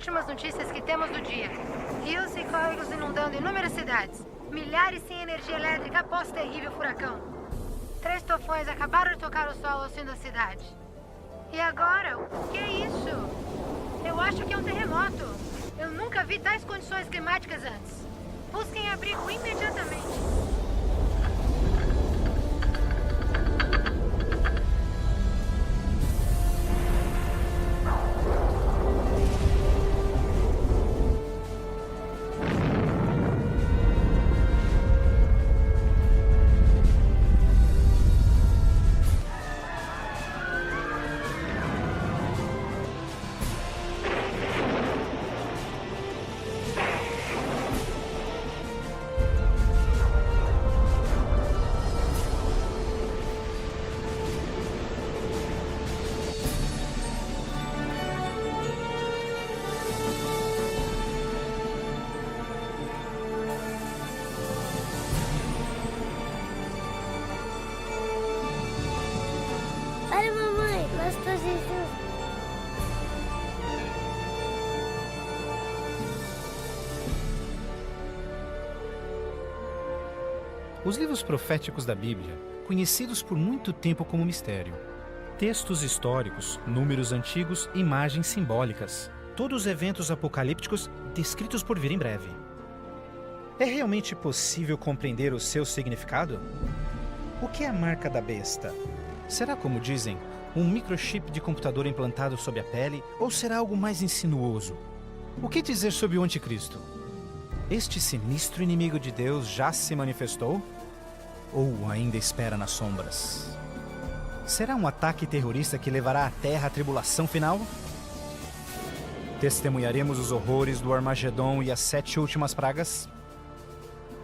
últimas notícias que temos do dia. Rios e córregos inundando inúmeras cidades. Milhares sem energia elétrica após terrível furacão. 3 tufões acabaram de tocar o solo ao fim da cidade. E agora? O que é isso? Eu acho que é um terremoto. Eu nunca vi tais condições climáticas antes. Busquem abrigo imediatamente. Olha, mamãe, nós todos Jesus. Os livros proféticos da Bíblia, conhecidos por muito tempo como mistério. Textos históricos, números antigos, imagens simbólicas. Todos os eventos apocalípticos descritos por vir em breve. É realmente possível compreender o seu significado? O que é a marca da besta? Será, como dizem, um microchip de computador implantado sob a pele ou será algo mais insinuoso? O que dizer sobre o anticristo? Este sinistro inimigo de Deus já se manifestou? Ou ainda espera nas sombras? Será um ataque terrorista que levará a Terra à tribulação final? Testemunharemos os horrores do Armagedon e as 7 últimas pragas?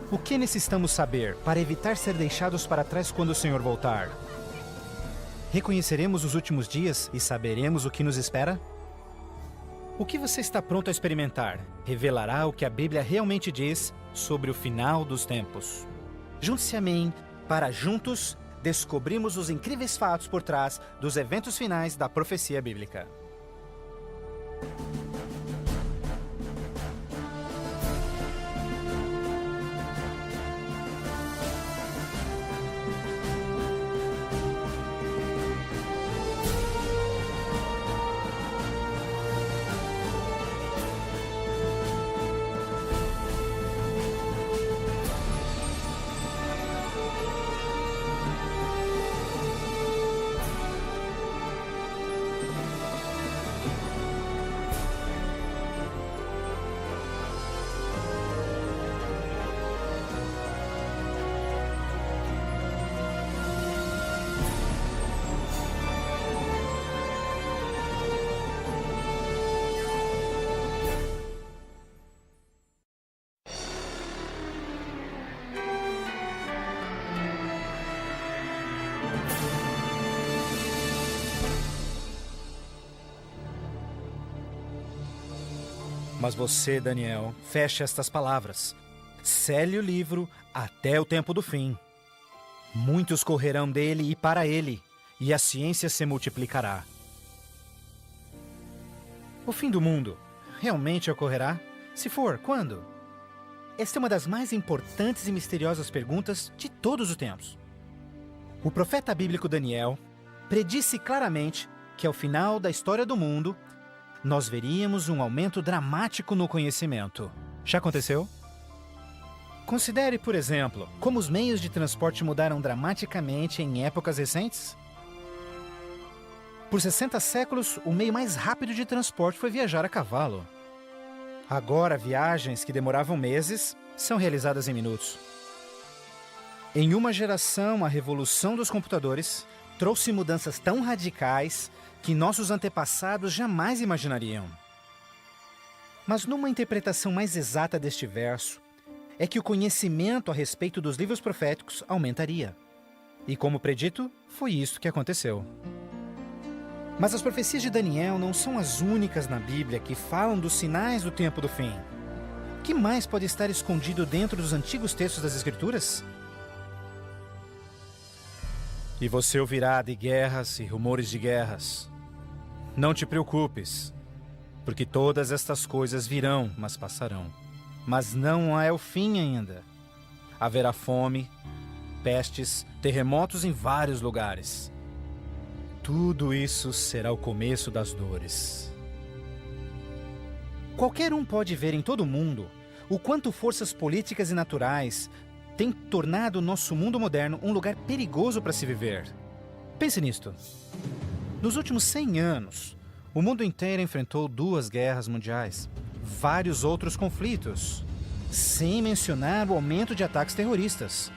O que necessitamos saber para evitar ser deixados para trás quando o Senhor voltar? Reconheceremos os últimos dias e saberemos o que nos espera? O que você está pronto a experimentar revelará o que a Bíblia realmente diz sobre o final dos tempos. Junte-se a mim para juntos descobrirmos os incríveis fatos por trás dos eventos finais da profecia bíblica. Mas você, Daniel, feche estas palavras. Cele o livro até o tempo do fim. Muitos correrão dele e para ele, e a ciência se multiplicará. O fim do mundo realmente ocorrerá? Se for, quando? Esta é uma das mais importantes e misteriosas perguntas de todos os tempos. O profeta bíblico Daniel predisse claramente que ao final da história do mundo, nós veríamos um aumento dramático no conhecimento. Já aconteceu? Considere, por exemplo, como os meios de transporte mudaram dramaticamente em épocas recentes. Por 60 séculos, o meio mais rápido de transporte foi viajar a cavalo. Agora, viagens que demoravam meses são realizadas em minutos. Em uma geração, a revolução dos computadores trouxe mudanças tão radicais que nossos antepassados jamais imaginariam. Mas numa interpretação mais exata deste verso, é que o conhecimento a respeito dos livros proféticos aumentaria. E como predito, foi isso que aconteceu. Mas as profecias de Daniel não são as únicas na Bíblia que falam dos sinais do tempo do fim. O que mais pode estar escondido dentro dos antigos textos das Escrituras? E você ouvirá de guerras e rumores de guerras. Não te preocupes. porque todas estas coisas virão, mas passarão. Mas não é o fim ainda. Haverá fome, pestes, terremotos em vários lugares. Tudo isso será o começo das dores. Qualquer um pode ver em todo o mundo o quanto forças políticas e naturais têm tornado o nosso mundo moderno um lugar perigoso para se viver. Pense nisto. Nos últimos 100 anos, o mundo inteiro enfrentou 2 guerras mundiais, vários outros conflitos, sem mencionar o aumento de ataques terroristas.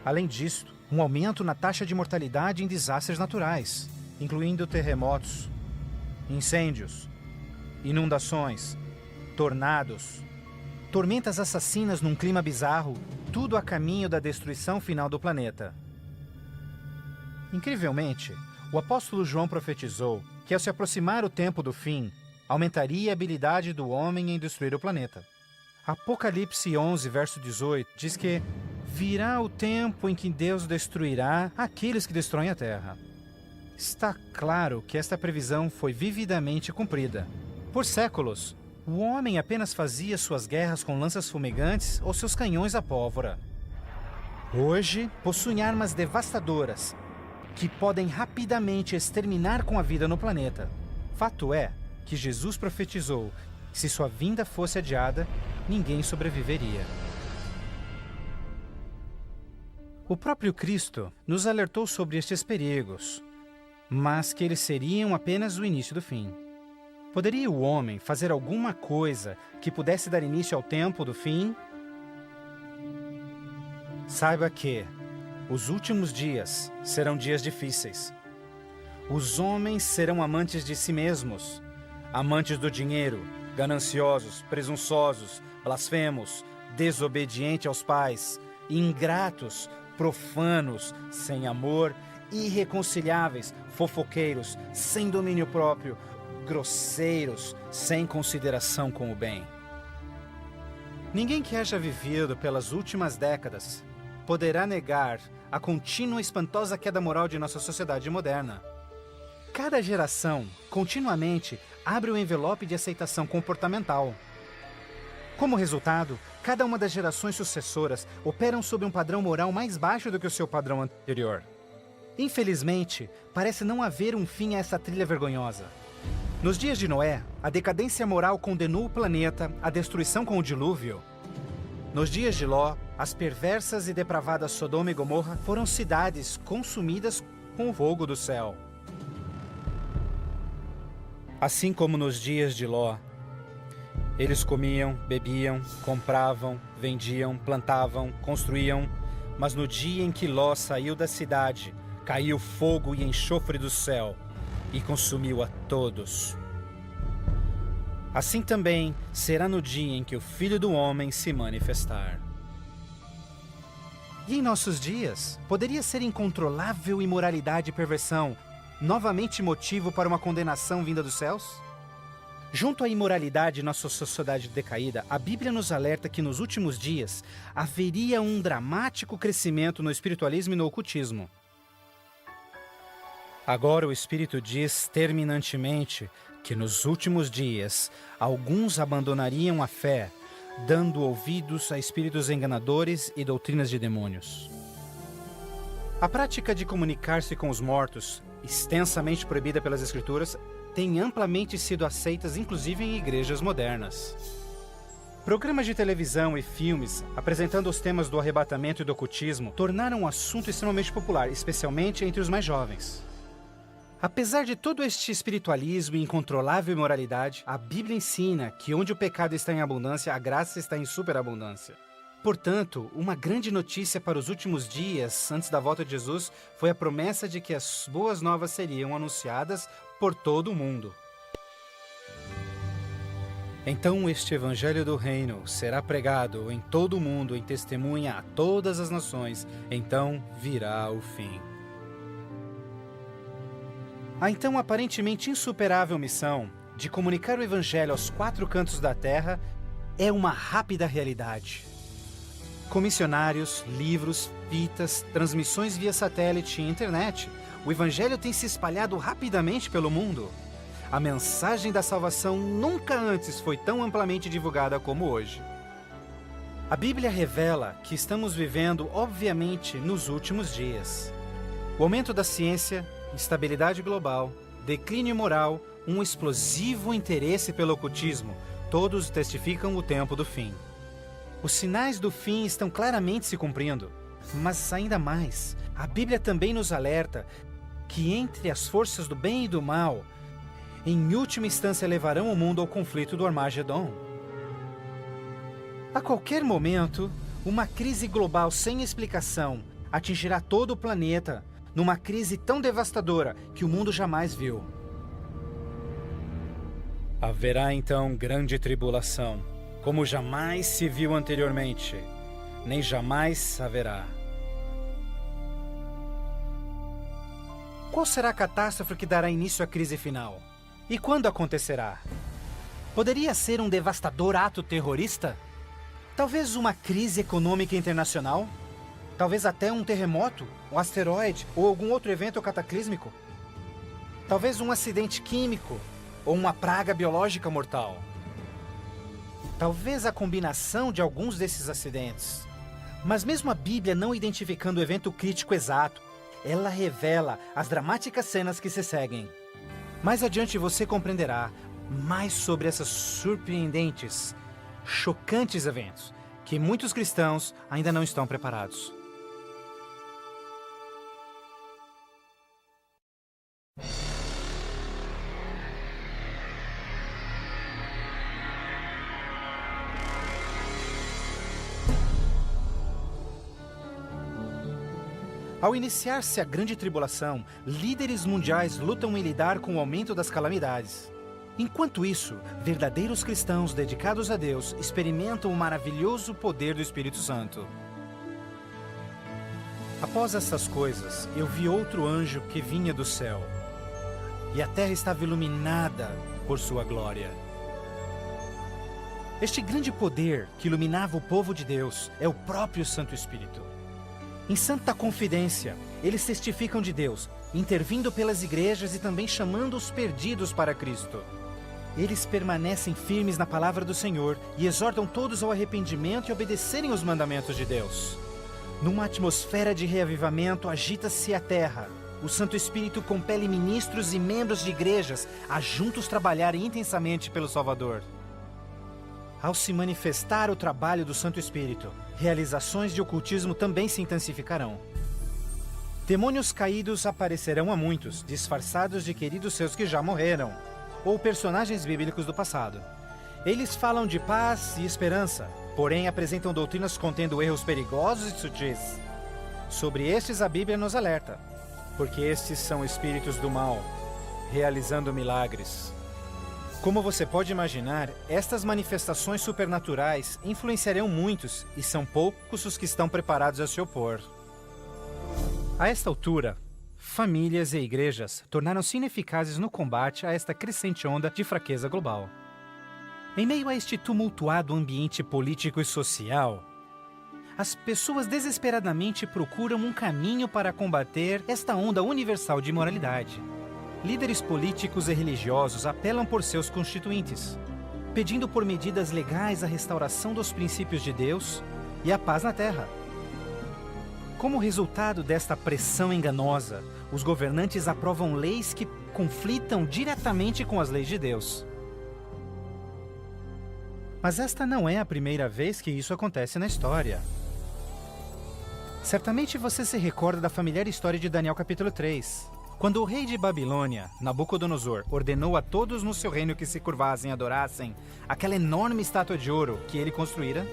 Além disso, um aumento na taxa de mortalidade em desastres naturais, incluindo terremotos, incêndios, inundações, tornados, tormentas assassinas num clima bizarro, tudo a caminho da destruição final do planeta. Incrivelmente, o apóstolo João profetizou que ao se aproximar o tempo do fim, aumentaria a habilidade do homem em destruir o planeta. Apocalipse 11, verso 18, diz que virá o tempo em que Deus destruirá aqueles que destroem a terra. Está claro que esta previsão foi vividamente cumprida. Por séculos, o homem apenas fazia suas guerras com lanças fumegantes ou seus canhões à pólvora. Hoje, possuem armas devastadoras que podem rapidamente exterminar com a vida no planeta. Fato é que Jesus profetizou que se sua vinda fosse adiada, ninguém sobreviveria. O próprio Cristo nos alertou sobre estes perigos, mas que eles seriam apenas o início do fim. Poderia o homem fazer alguma coisa que pudesse dar início ao tempo do fim? Saiba que os últimos dias serão dias difíceis. Os homens serão amantes de si mesmos, amantes do dinheiro, gananciosos, presunçosos, blasfemos, desobedientes aos pais, ingratos, profanos, sem amor, irreconciliáveis, fofoqueiros, sem domínio próprio, grosseiros, sem consideração com o bem. Ninguém que haja vivido pelas últimas décadas poderá negar a contínua e espantosa queda moral de nossa sociedade moderna. Cada geração, continuamente, abre o envelope de aceitação comportamental. Como resultado, cada uma das gerações sucessoras operam sob um padrão moral mais baixo do que o seu padrão anterior. Infelizmente, parece não haver um fim a essa trilha vergonhosa. Nos dias de Noé, a decadência moral condenou o planeta à destruição com o dilúvio. Nos dias de Ló, as perversas e depravadas Sodoma e Gomorra foram cidades consumidas com o fogo do céu. Assim como nos dias de Ló, eles comiam, bebiam, compravam, vendiam, plantavam, construíam, mas no dia em que Ló saiu da cidade, caiu fogo e enxofre do céu e consumiu a todos. Assim também será no dia em que o Filho do Homem se manifestar. E em nossos dias, poderia ser incontrolável imoralidade e perversão novamente motivo para uma condenação vinda dos céus? Junto à imoralidade em nossa sociedade decaída, a Bíblia nos alerta que nos últimos dias haveria um dramático crescimento no espiritualismo e no ocultismo. Agora o Espírito diz terminantemente que nos últimos dias alguns abandonariam a fé, dando ouvidos a espíritos enganadores e doutrinas de demônios. A prática de comunicar-se com os mortos, extensamente proibida pelas Escrituras, tem amplamente sido aceitas inclusive em igrejas modernas. Programas de televisão e filmes apresentando os temas do arrebatamento e do ocultismo tornaram um assunto extremamente popular, especialmente entre os mais jovens. Apesar de todo este espiritualismo e incontrolável imoralidade, a Bíblia ensina que onde o pecado está em abundância, a graça está em superabundância. Portanto, uma grande notícia para os últimos dias, antes da volta de Jesus, foi a promessa de que as boas novas seriam anunciadas por todo o mundo. Então este evangelho do reino será pregado em todo o mundo em testemunha a todas as nações, então virá o fim. A então aparentemente insuperável missão de comunicar o Evangelho aos 4 cantos da terra é uma rápida realidade. Com missionários, livros, fitas, transmissões via satélite e internet, o Evangelho tem se espalhado rapidamente pelo mundo. a mensagem da salvação nunca antes foi tão amplamente divulgada como hoje. A Bíblia revela que estamos vivendo, obviamente, nos últimos dias. O aumento da ciência, instabilidade global, declínio moral, um explosivo interesse pelo ocultismo, todos testificam o tempo do fim. Os sinais do fim estão claramente se cumprindo, mas ainda mais, a Bíblia também nos alerta que entre as forças do bem e do mal, em última instância levarão o mundo ao conflito do Armagedon. A qualquer momento, uma crise global sem explicação atingirá todo o planeta, numa crise tão devastadora que o mundo jamais viu. Haverá então grande tribulação, como jamais se viu anteriormente, nem jamais haverá. Qual será a catástrofe que dará início à crise final? E quando acontecerá? Poderia ser um devastador ato terrorista? Talvez uma crise econômica internacional? Talvez até um terremoto, um asteroide ou algum outro evento cataclísmico? Talvez um acidente químico ou uma praga biológica mortal? Talvez a combinação de alguns desses acidentes. Mas mesmo a Bíblia não identificando o evento crítico exato, ela revela as dramáticas cenas que se seguem. Mais adiante você compreenderá mais sobre essas surpreendentes, chocantes eventos que muitos cristãos ainda não estão preparados. Ao iniciar-se a grande tribulação, líderes mundiais lutam em lidar com o aumento das calamidades. Enquanto isso, verdadeiros cristãos dedicados a Deus experimentam o maravilhoso poder do Espírito Santo. Após essas coisas, eu vi outro anjo que vinha do céu, e a terra estava iluminada por sua glória. Este grande poder que iluminava o povo de Deus é o próprio Santo Espírito. Em santa confidência, eles testificam de Deus, intervindo pelas igrejas e também chamando os perdidos para Cristo. Eles permanecem firmes na palavra do Senhor e exortam todos ao arrependimento e obedecerem os mandamentos de Deus. Numa atmosfera de reavivamento, agita-se a terra. O Santo Espírito compele ministros e membros de igrejas a juntos trabalharem intensamente pelo Salvador. Ao se manifestar o trabalho do Santo Espírito, realizações de ocultismo também se intensificarão. Demônios caídos aparecerão a muitos, disfarçados de queridos seus que já morreram, ou personagens bíblicos do passado. Eles falam de paz e esperança, porém apresentam doutrinas contendo erros perigosos e sutis. Sobre estes a Bíblia nos alerta, porque estes são espíritos do mal, realizando milagres. Como você pode imaginar, estas manifestações supernaturais influenciarão muitos e são poucos os que estão preparados a se opor. A esta altura, famílias e igrejas tornaram-se ineficazes no combate a esta crescente onda de fraqueza global. Em meio a este tumultuado ambiente político e social, as pessoas desesperadamente procuram um caminho para combater esta onda universal de imoralidade. Líderes políticos e religiosos apelam por seus constituintes, pedindo por medidas legais a restauração dos princípios de Deus e a paz na terra. Como resultado desta pressão enganosa, os governantes aprovam leis que conflitam diretamente com as leis de Deus. Mas esta não é a primeira vez que isso acontece na história. Certamente você se recorda da familiar história de Daniel capítulo 3. Quando o rei de Babilônia, Nabucodonosor, ordenou a todos no seu reino que se curvassem e adorassem aquela enorme estátua de ouro que ele construíra.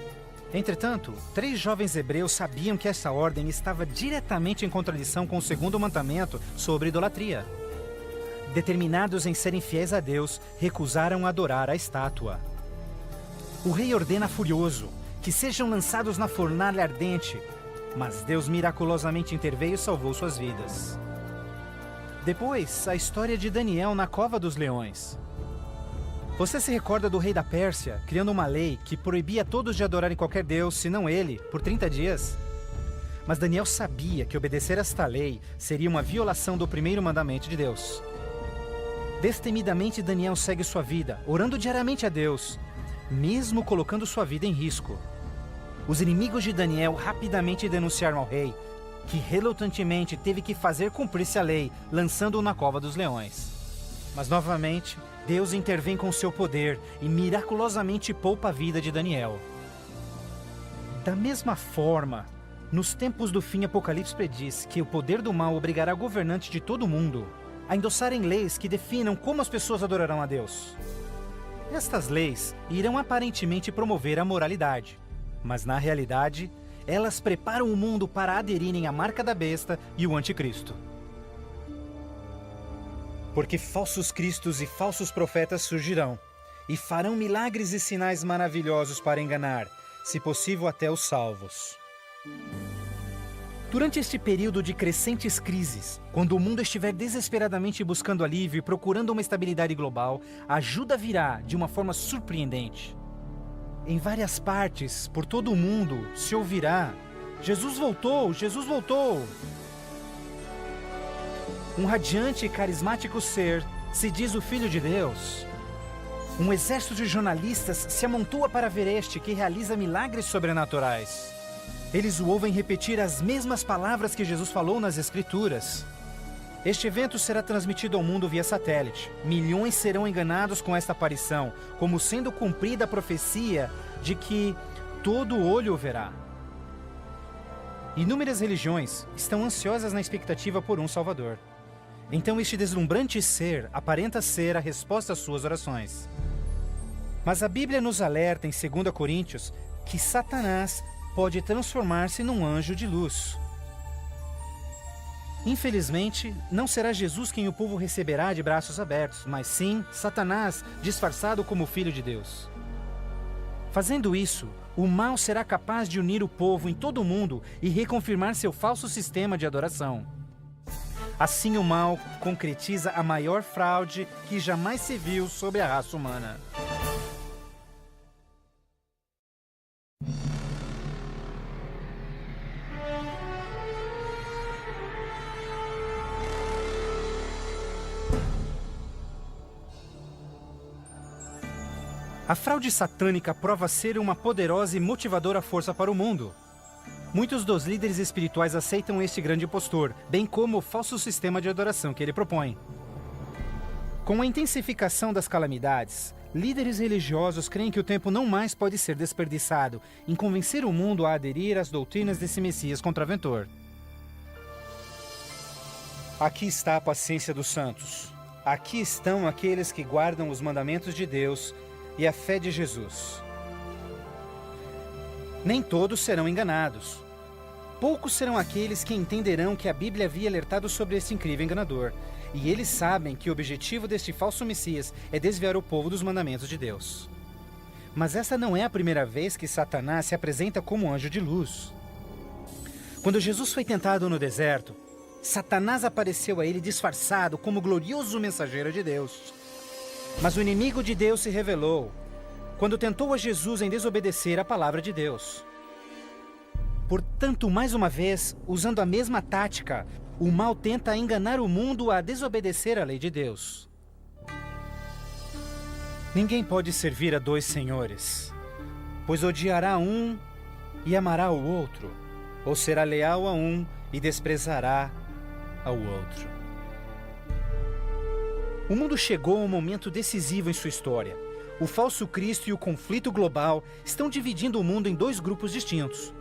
Entretanto, 3 jovens hebreus sabiam que essa ordem estava diretamente em contradição com o segundo mandamento sobre idolatria. Determinados em serem fiéis a Deus, recusaram adorar a estátua. O rei ordena furioso que sejam lançados na fornalha ardente, mas Deus miraculosamente interveio e salvou suas vidas. Depois, a história de Daniel na cova dos leões. Você se recorda do rei da Pérsia criando uma lei que proibia todos de adorarem qualquer deus, senão ele, por 30 dias? Mas Daniel sabia que obedecer esta lei seria uma violação do primeiro mandamento de Deus. Destemidamente, Daniel segue sua vida, orando diariamente a Deus, mesmo colocando sua vida em risco. Os inimigos de Daniel rapidamente denunciaram ao rei, que relutantemente teve que fazer cumprir-se a lei, lançando-o na cova dos leões. Mas novamente, Deus intervém com seu poder e miraculosamente poupa a vida de Daniel. Da mesma forma, nos tempos do fim, Apocalipse prediz que o poder do mal obrigará governantes de todo o mundo a endossarem leis que definam como as pessoas adorarão a Deus. Estas leis irão aparentemente promover a moralidade, mas na realidade, elas preparam o mundo para aderirem à marca da besta e o anticristo. Porque falsos cristos e falsos profetas surgirão e farão milagres e sinais maravilhosos para enganar, se possível até os salvos. Durante este período de crescentes crises, quando o mundo estiver desesperadamente buscando alívio e procurando uma estabilidade global, a ajuda virá de uma forma surpreendente. Em várias partes, por todo o mundo, se ouvirá: Jesus voltou! Jesus voltou! Um radiante e carismático ser se diz o Filho de Deus. Um exército de jornalistas se amontoa para ver este que realiza milagres sobrenaturais. Eles o ouvem repetir as mesmas palavras que Jesus falou nas Escrituras. Este evento será transmitido ao mundo via satélite. Milhões serão enganados com esta aparição, como sendo cumprida a profecia de que todo olho o verá. Inúmeras religiões estão ansiosas na expectativa por um Salvador. Então este deslumbrante ser aparenta ser a resposta às suas orações. Mas a Bíblia nos alerta em 2 Coríntios que Satanás pode transformar-se num anjo de luz. Infelizmente, não será Jesus quem o povo receberá de braços abertos, mas sim Satanás, disfarçado como Filho de Deus. Fazendo isso, o mal será capaz de unir o povo em todo o mundo e reconfirmar seu falso sistema de adoração. Assim, o mal concretiza a maior fraude que jamais se viu sobre a raça humana. A fraude satânica prova ser uma poderosa e motivadora força para o mundo. Muitos dos líderes espirituais aceitam este grande impostor, bem como o falso sistema de adoração que ele propõe. Com a intensificação das calamidades, líderes religiosos creem que o tempo não mais pode ser desperdiçado em convencer o mundo a aderir às doutrinas desse Messias contraventor. Aqui está a paciência dos santos. Aqui estão aqueles que guardam os mandamentos de Deus e a fé de Jesus. Nem todos serão enganados. Poucos serão aqueles que entenderão que a Bíblia havia alertado sobre esse incrível enganador, e eles sabem que o objetivo deste falso Messias é desviar o povo dos mandamentos de Deus. Mas essa não é a primeira vez que Satanás se apresenta como anjo de luz. Quando Jesus foi tentado no deserto, Satanás apareceu a ele disfarçado como glorioso mensageiro de Deus. Mas o inimigo de Deus se revelou quando tentou a Jesus em desobedecer a palavra de Deus. Portanto, mais uma vez, usando a mesma tática, o mal tenta enganar o mundo a desobedecer a lei de Deus. Ninguém pode servir a dois senhores, pois odiará um e amará o outro, ou será leal a um e desprezará ao outro. O mundo chegou a um momento decisivo em sua história. O falso Cristo e o conflito global estão dividindo o mundo em dois grupos distintos: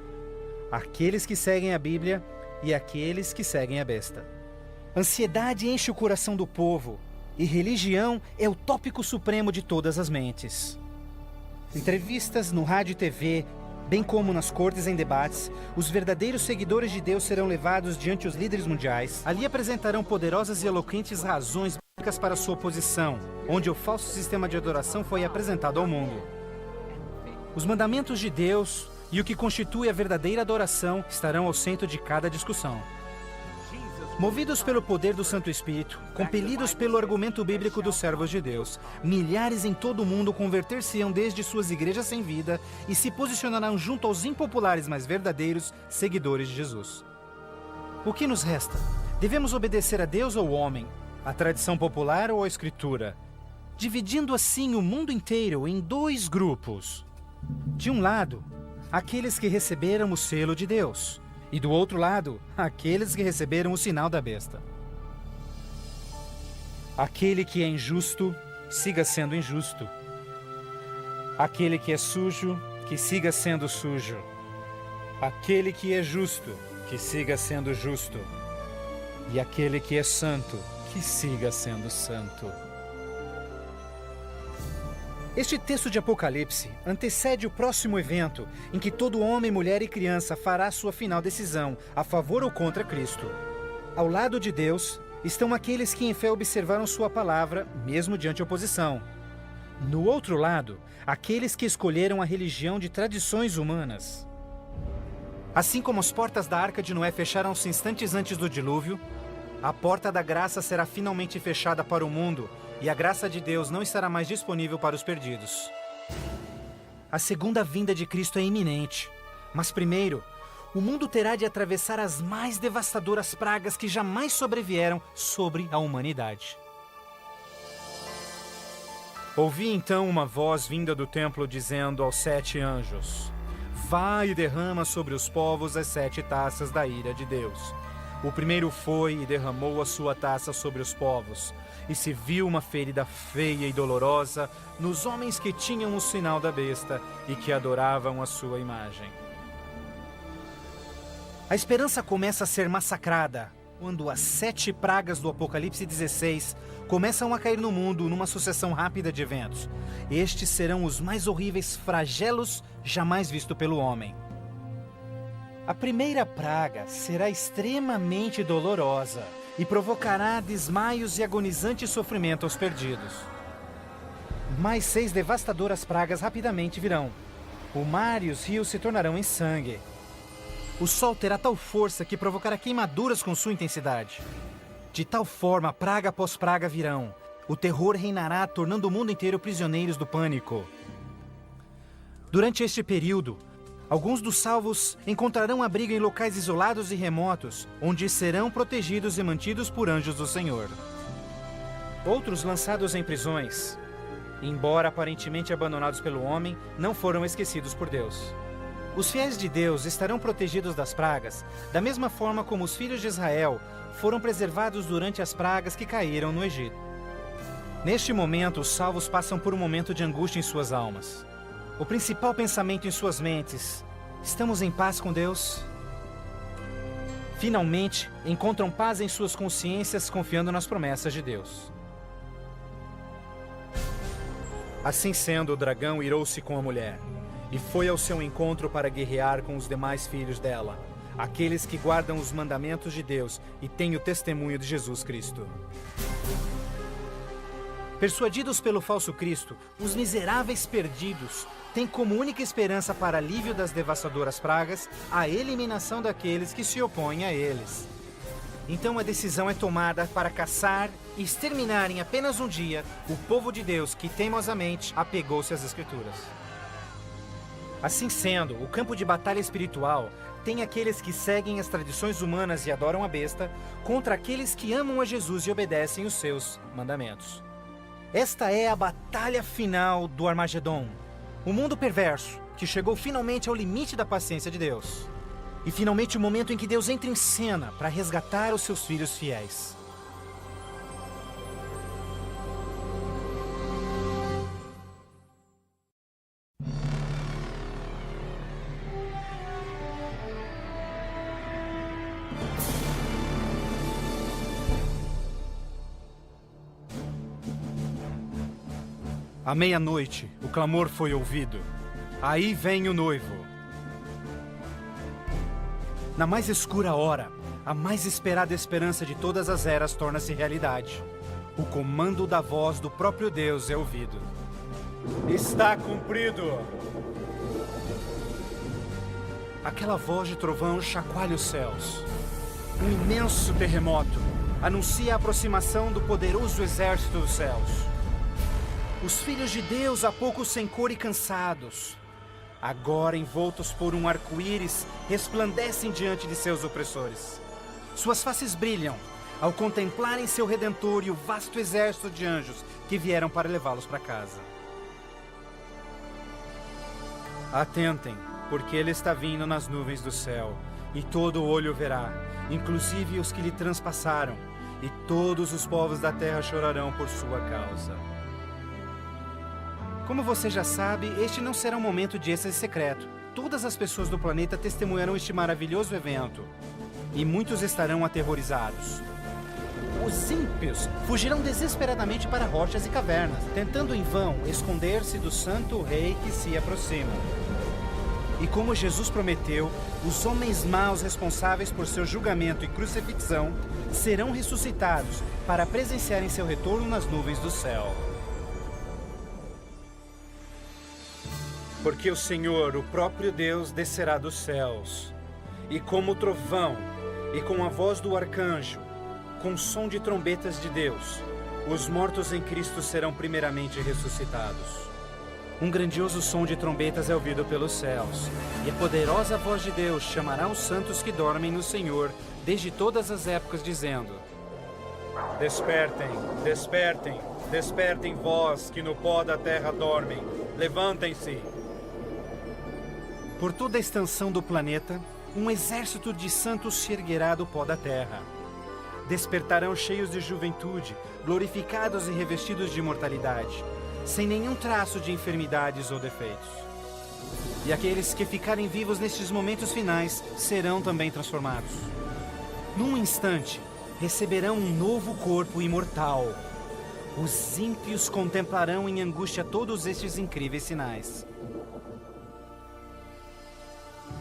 aqueles que seguem a Bíblia e aqueles que seguem a besta. Ansiedade enche o coração do povo, e religião é o tópico supremo de todas as mentes. Entrevistas no rádio e TV, bem como nas cortes em debates, os verdadeiros seguidores de Deus serão levados diante os líderes mundiais. Ali apresentarão poderosas e eloquentes razões bíblicas para sua oposição, onde o falso sistema de adoração foi apresentado ao mundo. Os mandamentos de Deus e o que constitui a verdadeira adoração estarão ao centro de cada discussão. Movidos pelo poder do Santo Espírito, compelidos pelo argumento bíblico dos servos de Deus, milhares em todo o mundo converter-se-ão desde suas igrejas sem vida e se posicionarão junto aos impopulares, mas verdadeiros seguidores de Jesus. O que nos resta? Devemos obedecer a Deus ou ao homem? A tradição popular ou a escritura? Dividindo assim o mundo inteiro em dois grupos. De um lado, aqueles que receberam o selo de Deus. E do outro lado, aqueles que receberam o sinal da besta. Aquele que é injusto, siga sendo injusto. Aquele que é sujo, que siga sendo sujo. Aquele que é justo, que siga sendo justo. E aquele que é santo, que siga sendo santo. Este texto de Apocalipse antecede o próximo evento em que todo homem, mulher e criança fará sua final decisão, a favor ou contra Cristo. Ao lado de Deus estão aqueles que em fé observaram sua palavra, mesmo diante oposição. No outro lado, aqueles que escolheram a religião de tradições humanas. Assim como as portas da Arca de Noé fecharam-se instantes antes do dilúvio, a porta da graça será finalmente fechada para o mundo e a graça de Deus não estará mais disponível para os perdidos. A segunda vinda de Cristo é iminente, mas primeiro, o mundo terá de atravessar as mais devastadoras pragas que jamais sobrevieram sobre a humanidade. Ouvi então uma voz vinda do templo dizendo aos 7 anjos: Vai e derrama sobre os povos as 7 taças da ira de Deus. O primeiro foi e derramou a sua taça sobre os povos, e se viu uma ferida feia e dolorosa nos homens que tinham o sinal da besta e que adoravam a sua imagem. A esperança começa a ser massacrada quando as 7 pragas do Apocalipse 16 começam a cair no mundo numa sucessão rápida de eventos. Estes serão os mais horríveis flagelos jamais vistos pelo homem. A primeira praga será extremamente dolorosa e provocará desmaios e agonizante sofrimento aos perdidos. Mais 6 devastadoras pragas rapidamente virão. O mar e os rios se tornarão em sangue. O sol terá tal força que provocará queimaduras com sua intensidade. De tal forma, praga após praga virão. O terror reinará, tornando o mundo inteiro prisioneiros do pânico. Durante este período, alguns dos salvos encontrarão abrigo em locais isolados e remotos, onde serão protegidos e mantidos por anjos do Senhor. Outros, lançados em prisões, embora aparentemente abandonados pelo homem, não foram esquecidos por Deus. Os fiéis de Deus estarão protegidos das pragas, da mesma forma como os filhos de Israel foram preservados durante as pragas que caíram no Egito. Neste momento, os salvos passam por um momento de angústia em suas almas. O principal pensamento em suas mentes: estamos em paz com Deus? Finalmente, encontram paz em suas consciências, confiando nas promessas de Deus. Assim sendo, o dragão irou-se com a mulher e foi ao seu encontro para guerrear com os demais filhos dela, aqueles que guardam os mandamentos de Deus e têm o testemunho de Jesus Cristo. Persuadidos pelo falso Cristo, os miseráveis perdidos têm como única esperança para alívio das devastadoras pragas a eliminação daqueles que se opõem a eles. Então a decisão é tomada para caçar e exterminar em apenas um dia o povo de Deus que teimosamente apegou-se às Escrituras. Assim sendo, o campo de batalha espiritual tem aqueles que seguem as tradições humanas e adoram a besta contra aqueles que amam a Jesus e obedecem os seus mandamentos. Esta é a batalha final do Armagedon. O mundo perverso, que chegou finalmente ao limite da paciência de Deus. E finalmente o momento em que Deus entra em cena para resgatar os seus filhos fiéis. À meia-noite, o clamor foi ouvido. Aí vem o noivo. Na mais escura hora, a mais esperada esperança de todas as eras torna-se realidade. O comando da voz do próprio Deus é ouvido. Está cumprido! Aquela voz de trovão chacoalha os céus. Um imenso terremoto anuncia a aproximação do poderoso exército dos céus. Os filhos de Deus, há pouco sem cor e cansados, agora envoltos por um arco-íris, resplandecem diante de seus opressores. Suas faces brilham, ao contemplarem seu Redentor e o vasto exército de anjos que vieram para levá-los para casa. Atentem, porque ele está vindo nas nuvens do céu, e todo olho verá, inclusive os que lhe transpassaram, e todos os povos da terra chorarão por sua causa. Como você já sabe, este não será um momento de êxtase secreto. Todas as pessoas do planeta testemunharão este maravilhoso evento, e muitos estarão aterrorizados. Os ímpios fugirão desesperadamente para rochas e cavernas, tentando em vão esconder-se do santo rei que se aproxima. E como Jesus prometeu, os homens maus responsáveis por seu julgamento e crucifixão serão ressuscitados para presenciarem seu retorno nas nuvens do céu. Porque o Senhor, o próprio Deus, descerá dos céus, e como trovão, e com a voz do arcanjo, com som de trombetas de Deus, os mortos em Cristo serão primeiramente ressuscitados. Um grandioso som de trombetas é ouvido pelos céus, e a poderosa voz de Deus chamará os santos que dormem no Senhor desde todas as épocas, dizendo: Despertem, despertem, despertem vós que no pó da terra dormem, levantem-se. Por toda a extensão do planeta, um exército de santos se erguerá do pó da terra. Despertarão cheios de juventude, glorificados e revestidos de imortalidade, sem nenhum traço de enfermidades ou defeitos. E aqueles que ficarem vivos nestes momentos finais serão também transformados. Num instante, receberão um novo corpo imortal. Os ímpios contemplarão em angústia todos estes incríveis sinais.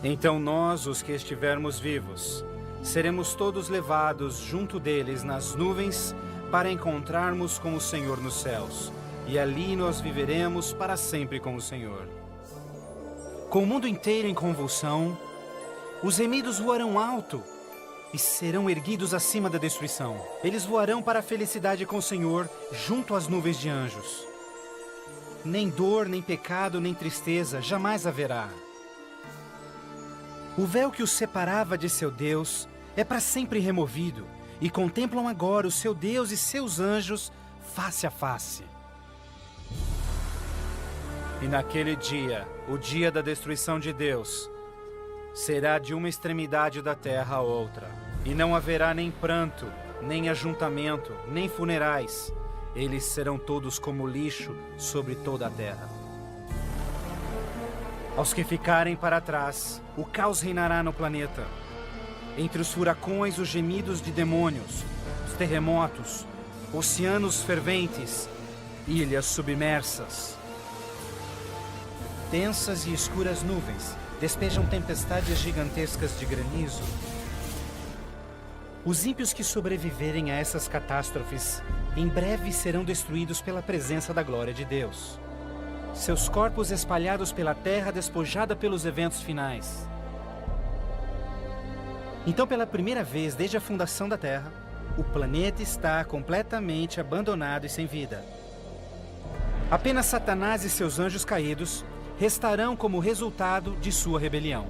Então nós, os que estivermos vivos, seremos todos levados junto deles nas nuvens para encontrarmos com o Senhor nos céus. E ali nós viveremos para sempre com o Senhor. Com o mundo inteiro em convulsão, os remidos voarão alto e serão erguidos acima da destruição. Eles voarão para a felicidade com o Senhor, junto às nuvens de anjos. Nem dor, nem pecado, nem tristeza jamais haverá. O véu que os separava de seu Deus é para sempre removido, e contemplam agora o seu Deus e seus anjos face a face. E naquele dia, o dia da destruição de Deus, será de uma extremidade da terra a outra. E não haverá nem pranto, nem ajuntamento, nem funerais. Eles serão todos como lixo sobre toda a terra. Aos que ficarem para trás, o caos reinará no planeta. Entre os furacões, os gemidos de demônios, os terremotos, oceanos ferventes, ilhas submersas. Densas e escuras nuvens despejam tempestades gigantescas de granizo. Os ímpios que sobreviverem a essas catástrofes em breve serão destruídos pela presença da glória de Deus. Seus corpos espalhados pela terra despojada pelos eventos finais. Então, pela primeira vez desde a fundação da Terra, o planeta está completamente abandonado e sem vida. Apenas Satanás e seus anjos caídos restarão como resultado de sua rebelião.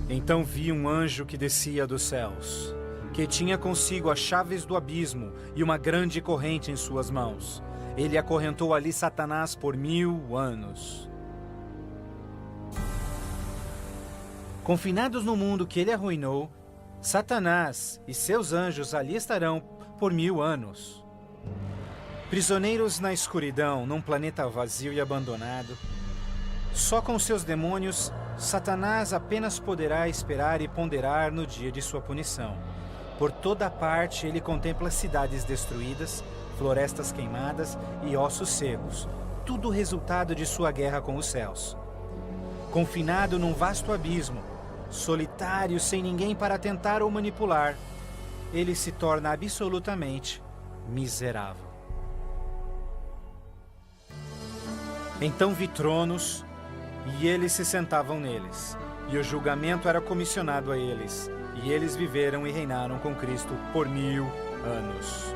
Então vi um anjo que descia dos céus, que tinha consigo as chaves do abismo e uma grande corrente em suas mãos. Ele acorrentou ali Satanás por 1000 anos. Confinados no mundo que ele arruinou, Satanás e seus anjos ali estarão por 1000 anos. Prisioneiros na escuridão, num planeta vazio e abandonado, só com seus demônios, Satanás apenas poderá esperar e ponderar no dia de sua punição. Por toda parte ele contempla cidades destruídas, florestas queimadas e ossos secos, tudo resultado de sua guerra com os céus. Confinado num vasto abismo, solitário, sem ninguém para tentar ou manipular, ele se torna absolutamente miserável. Então vi tronos, e eles se sentavam neles, e o julgamento era comissionado a eles. e eles viveram e reinaram com Cristo por 1000 anos.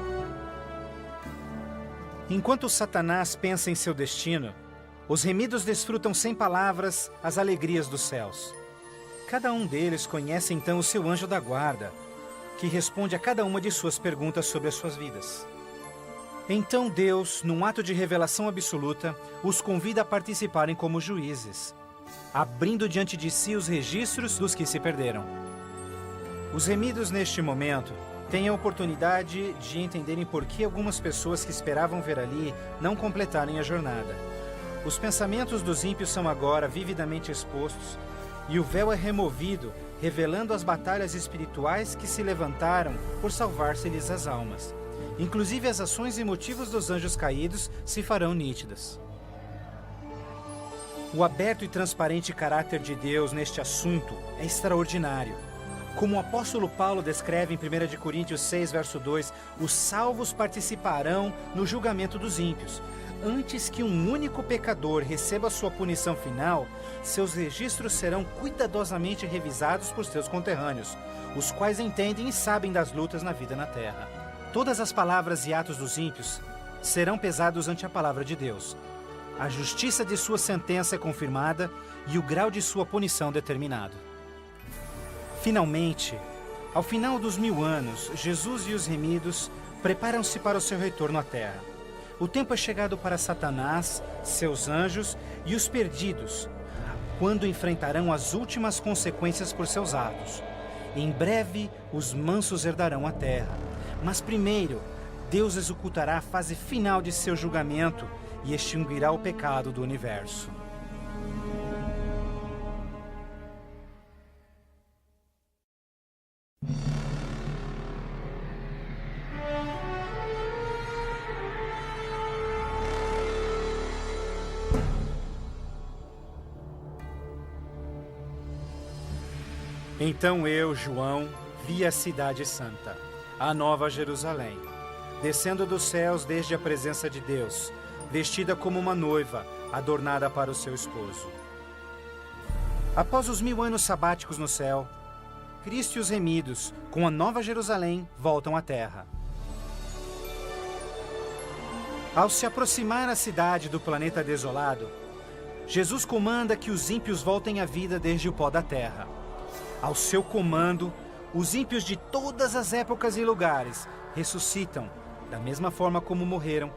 Enquanto Satanás pensa em seu destino, os remidos desfrutam sem palavras as alegrias dos céus. Cada um deles conhece então o seu anjo da guarda, que responde a cada uma de suas perguntas sobre as suas vidas. Então Deus, num ato de revelação absoluta, os convida a participarem como juízes, abrindo diante de si os registros dos que se perderam. Os remidos neste momento têm a oportunidade de entenderem por que algumas pessoas que esperavam ver ali não completarem a jornada. Os pensamentos dos ímpios são agora vividamente expostos e o véu é removido, revelando as batalhas espirituais que se levantaram por salvar-se-lhes as almas. Inclusive as ações e motivos dos anjos caídos se farão nítidas. O aberto e transparente caráter de Deus neste assunto é extraordinário. Como o apóstolo Paulo descreve em 1 Coríntios 6, verso 2, os salvos participarão no julgamento dos ímpios. Antes que um único pecador receba sua punição final, seus registros serão cuidadosamente revisados por seus conterrâneos, os quais entendem e sabem das lutas na vida na terra. Todas as palavras e atos dos ímpios serão pesados ante a palavra de Deus. A justiça de sua sentença é confirmada e o grau de sua punição determinado. Finalmente, ao final dos 1000 anos, Jesus e os remidos preparam-se para o seu retorno à terra. O tempo é chegado para Satanás, seus anjos e os perdidos, quando enfrentarão as últimas consequências por seus atos. Em breve, os mansos herdarão a terra. Mas primeiro, Deus executará a fase final de seu julgamento e extinguirá o pecado do universo. Então eu, João, vi a cidade santa, a nova Jerusalém, descendo dos céus desde a presença de Deus, vestida como uma noiva, adornada para o seu esposo. Após os 1000 anos sabáticos no céu, Cristo e os remidos, com a nova Jerusalém, voltam à terra. Ao se aproximar a cidade do planeta desolado, Jesus comanda que os ímpios voltem à vida desde o pó da terra. Ao seu comando, os ímpios de todas as épocas e lugares ressuscitam, da mesma forma como morreram,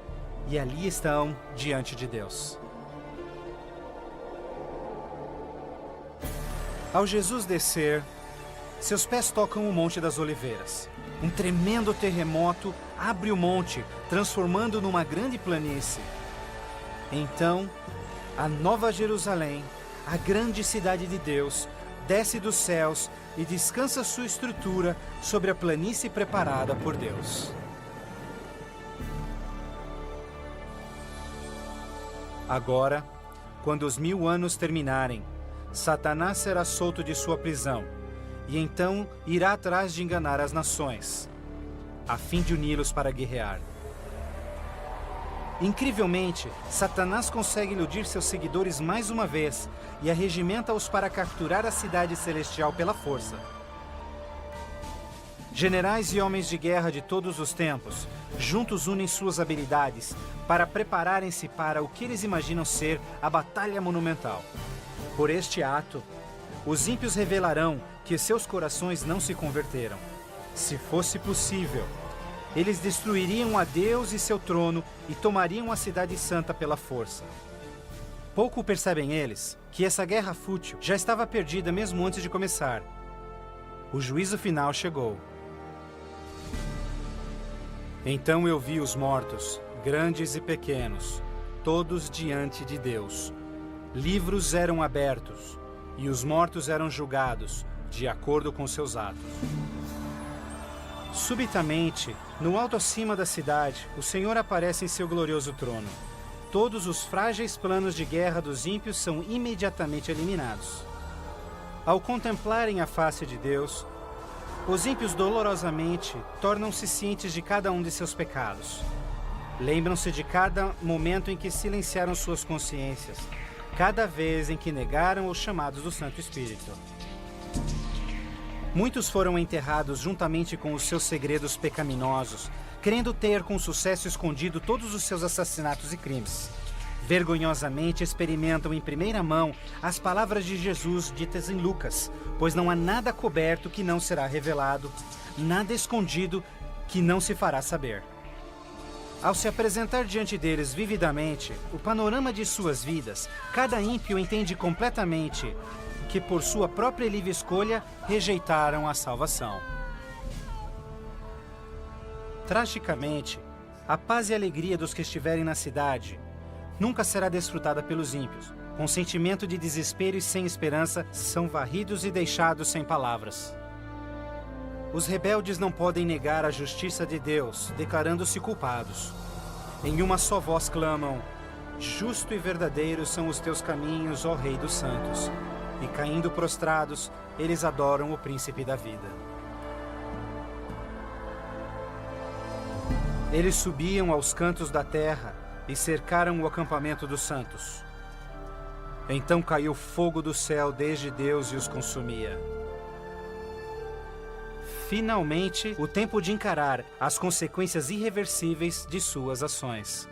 e ali estão diante de Deus. Ao Jesus descer, seus pés tocam o Monte das Oliveiras. Um tremendo terremoto abre o monte, transformando numa grande planície. Então, a nova Jerusalém, a grande cidade de Deus, desce dos céus e descansa sua estrutura sobre a planície preparada por Deus. Agora, quando os 1000 anos terminarem, Satanás será solto de sua prisão, e então irá atrás de enganar as nações, a fim de uni-los para guerrear. Incrivelmente, Satanás consegue iludir seus seguidores mais uma vez e arregimenta-os para capturar a cidade celestial pela força. Generais e homens de guerra de todos os tempos, juntos unem suas habilidades para prepararem-se para o que eles imaginam ser a batalha monumental. Por este ato, os ímpios revelarão que seus corações não se converteram. Se fosse possível, eles destruiriam a Deus e seu trono e tomariam a cidade santa pela força. Pouco percebem eles que essa guerra fútil já estava perdida mesmo antes de começar. O juízo final chegou. Então eu vi os mortos, grandes e pequenos, todos diante de Deus. Livros eram abertos e os mortos eram julgados de acordo com seus atos. Subitamente, no alto acima da cidade, o Senhor aparece em seu glorioso trono. Todos os frágeis planos de guerra dos ímpios são imediatamente eliminados. Ao contemplarem a face de Deus, os ímpios dolorosamente tornam-se cientes de cada um de seus pecados. Lembram-se de cada momento em que silenciaram suas consciências, cada vez em que negaram os chamados do Santo Espírito. Muitos foram enterrados juntamente com os seus segredos pecaminosos, querendo ter com sucesso escondido todos os seus assassinatos e crimes. Vergonhosamente experimentam em primeira mão as palavras de Jesus ditas em Lucas, pois não há nada coberto que não será revelado, nada escondido que não se fará saber. Ao se apresentar diante deles vividamente o panorama de suas vidas, cada ímpio entende completamente que por sua própria livre escolha rejeitaram a salvação. Tragicamente, a paz e alegria dos que estiverem na cidade nunca será desfrutada pelos ímpios. Com sentimento de desespero e sem esperança, são varridos e deixados sem palavras. Os rebeldes não podem negar a justiça de Deus, declarando-se culpados. Em uma só voz clamam: justo e verdadeiro são os teus caminhos, ó Rei dos Santos. E caindo prostrados, eles adoram o Príncipe da Vida. Eles subiam aos cantos da terra e cercaram o acampamento dos santos. Então caiu fogo do céu desde Deus e os consumia. Finalmente, o tempo de encarar as consequências irreversíveis de suas ações.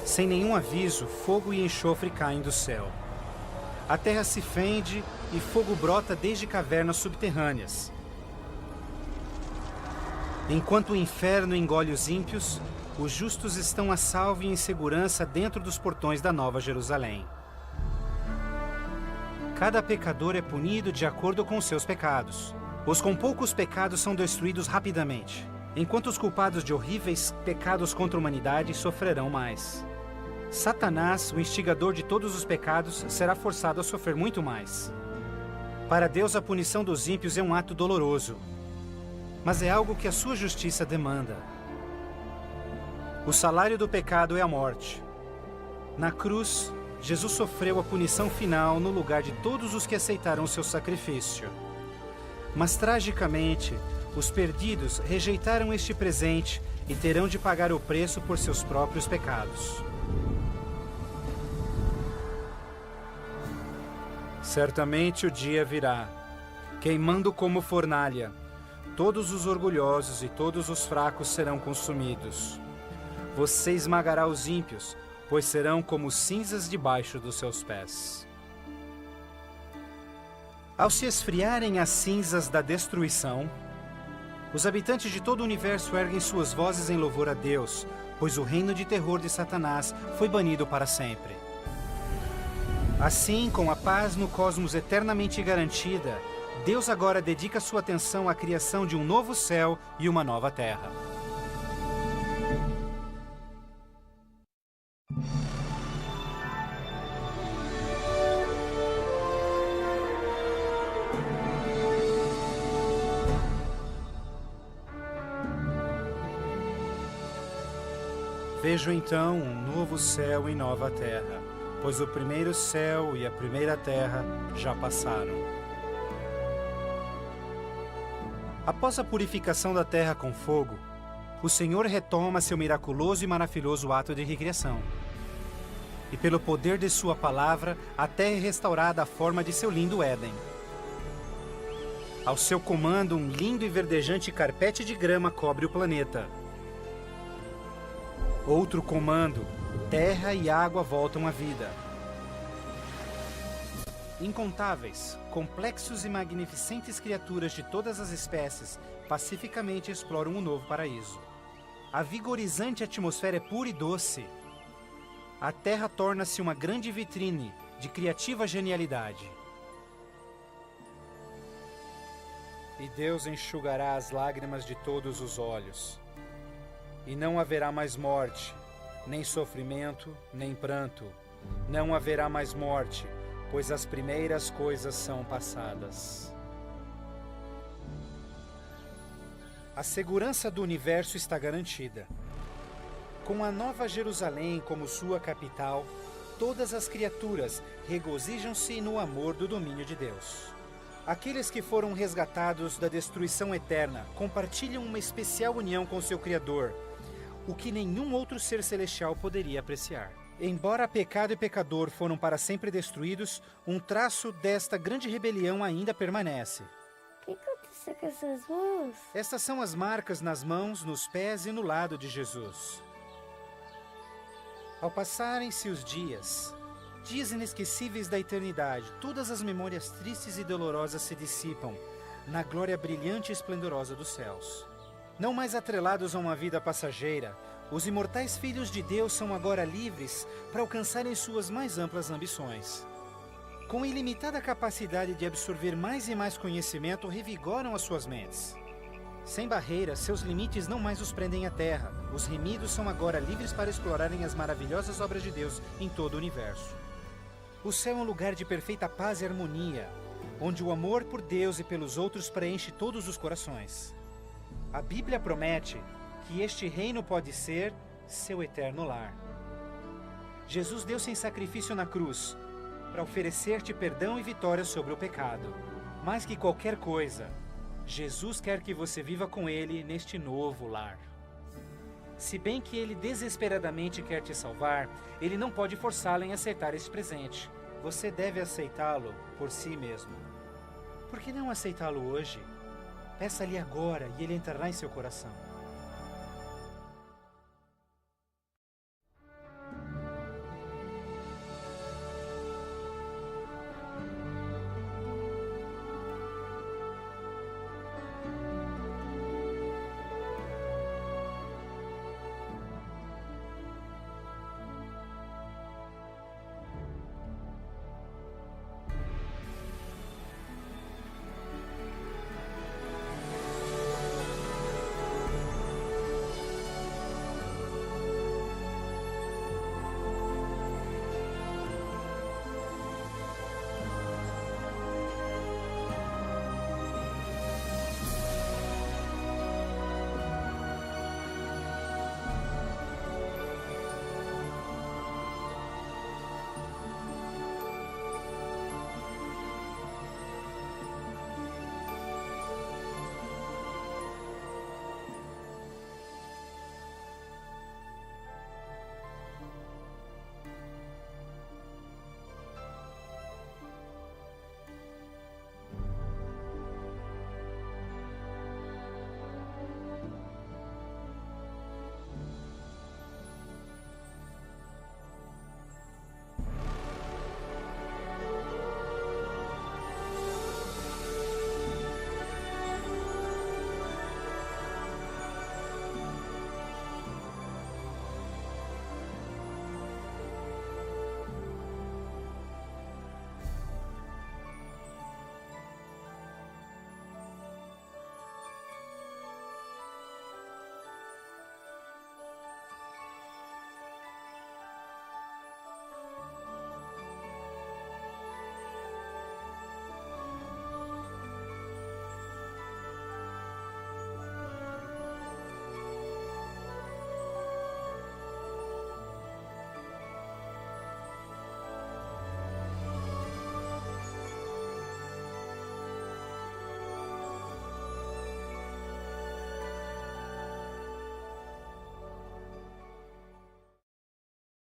Sem nenhum aviso, fogo e enxofre caem do céu. A terra se fende e fogo brota desde cavernas subterrâneas. Enquanto o inferno engole os ímpios, os justos estão a salvo e em segurança dentro dos portões da Nova Jerusalém. Cada pecador é punido de acordo com os seus pecados. Os com poucos pecados são destruídos rapidamente, enquanto os culpados de horríveis pecados contra a humanidade sofrerão mais. Satanás, o instigador de todos os pecados, será forçado a sofrer muito mais. Para Deus, a punição dos ímpios é um ato doloroso, mas é algo que a sua justiça demanda. O salário do pecado é a morte. Na cruz, Jesus sofreu a punição final no lugar de todos os que aceitaram o seu sacrifício. Mas, tragicamente, os perdidos rejeitaram este presente e terão de pagar o preço por seus próprios pecados. Certamente o dia virá, queimando como fornalha. Todos os orgulhosos e todos os fracos serão consumidos. Você esmagará os ímpios, pois serão como cinzas debaixo dos seus pés. Ao se esfriarem as cinzas da destruição, os habitantes de todo o universo erguem suas vozes em louvor a Deus, pois o reino de terror de Satanás foi banido para sempre. Assim, com a paz no cosmos eternamente garantida, Deus agora dedica sua atenção à criação de um novo céu e uma nova terra. Vejo então um novo céu e nova terra, pois o primeiro céu e a primeira terra já passaram. Após a purificação da terra com fogo, o Senhor retoma seu miraculoso e maravilhoso ato de recriação. E pelo poder de sua palavra, a terra é restaurada à forma de seu lindo Éden. Ao seu comando, um lindo e verdejante carpete de grama cobre o planeta. Outro comando, terra e água voltam à vida. Incontáveis, complexos e magnificentes criaturas de todas as espécies pacificamente exploram um novo paraíso. A vigorizante atmosfera é pura e doce. A terra torna-se uma grande vitrine de criativa genialidade. E Deus enxugará as lágrimas de todos os olhos. E não haverá mais morte, nem sofrimento, nem pranto. Não haverá mais morte, pois as primeiras coisas são passadas. A segurança do universo está garantida. Com a Nova Jerusalém como sua capital, todas as criaturas regozijam-se no amor do domínio de Deus. Aqueles que foram resgatados da destruição eterna compartilham uma especial união com seu Criador, o que nenhum outro ser celestial poderia apreciar. Embora pecado e pecador foram para sempre destruídos, um traço desta grande rebelião ainda permanece. O que aconteceu com essas mãos? Estas são as marcas nas mãos, nos pés e no lado de Jesus. Ao passarem-se os dias inesquecíveis da eternidade, todas as memórias tristes e dolorosas se dissipam na glória brilhante e esplendorosa dos céus. Não mais atrelados a uma vida passageira, os imortais filhos de Deus são agora livres para alcançarem suas mais amplas ambições. Com ilimitada capacidade de absorver mais e mais conhecimento, revigoram as suas mentes. Sem barreiras, seus limites não mais os prendem à terra. Os remidos são agora livres para explorarem as maravilhosas obras de Deus em todo o universo. O céu é um lugar de perfeita paz e harmonia, onde o amor por Deus e pelos outros preenche todos os corações. A Bíblia promete que este reino pode ser seu eterno lar. Jesus deu-se em sacrifício na cruz para oferecer-te perdão e vitória sobre o pecado. Mais que qualquer coisa, Jesus quer que você viva com Ele neste novo lar. Se bem que Ele desesperadamente quer te salvar, Ele não pode forçá-lo em aceitar este presente. Você deve aceitá-lo por si mesmo. Por que não aceitá-lo hoje? Peça-lhe agora e Ele entrará em seu coração.